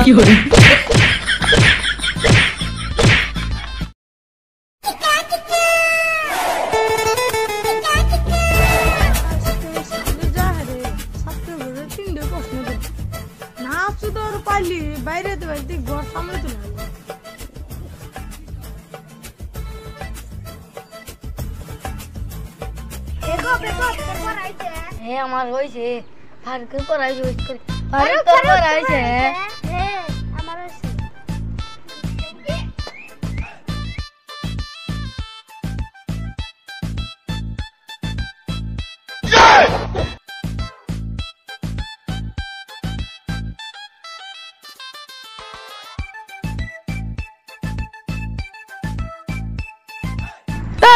কি হলো? বাইরে তো বাইরে ঘর সামনে তো আমার হয়েছে ফারুক পড়াইছে ফারুক পড়াইছে আমার হয়েছে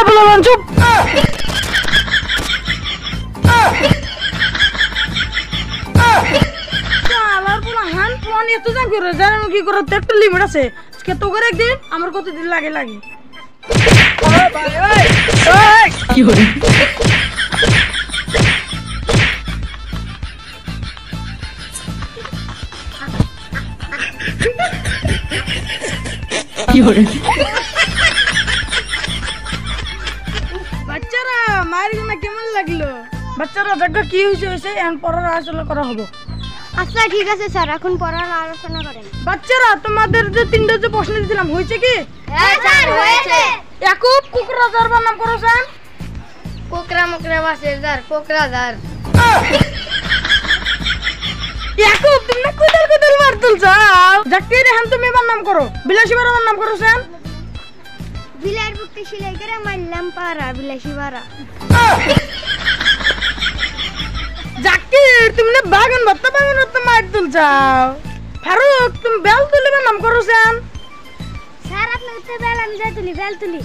বললাম চুপ এত জান করে জানেন কি করে একটা লিমিট আছে আজকে তো করে একদিন আমার কতদিন লাগে লাগে কি হলো? কি হলো? বাচ্চারা মায়ের গানা কেমন লাগলো? বাচ্চারা জায়গা কি হয়েছে এখন পড়ার আলোচনা করা হবো। আচ্ছা ঠিক আছে স্যার এখন পড়ার আলোচনা করেন। বাচ্চারা তোমাদের যে তিনটা যে প্রশ্ন দিয়েছিলাম হয়েছে কি? হ্যাঁ স্যার হয়েছে। ইয়াকুব কোকরাজার নাম করেছেন? কোকরা মুকরা বাসেদার কোকরাজার। ইয়াকুব তুমি না কুদল কুদল মার তুলছাও। জাকির এখন তুমি এবার নাম করো। বিলাসী বারার নাম করেছেন? বিলার বুকতে সেলাই করে মারলাম পারা বিলাসী বারা। জাকির তুমি না বাগান ভর্তা মার তুলছাও। ফারুক তুমি বেল তুলিবার নাম করেছেন? স্যার আপনি উঠতে বেল আমি যাই তুলি বেল তুলি।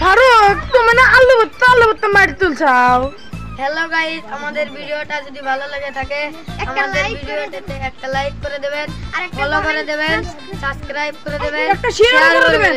ফারুক তুমি না আলু ভর্তা মার তুলছাও। হ্যালো গাইস আমাদের ভিডিওটা যদি ভালো লাগে থাকে আমাদের ভিডিওটাতে একটা লাইক করে দেবেন আর ফলো করে দেবেন সাবস্ক্রাইব করে দেবেন একটা শেয়ার করে দেবেন।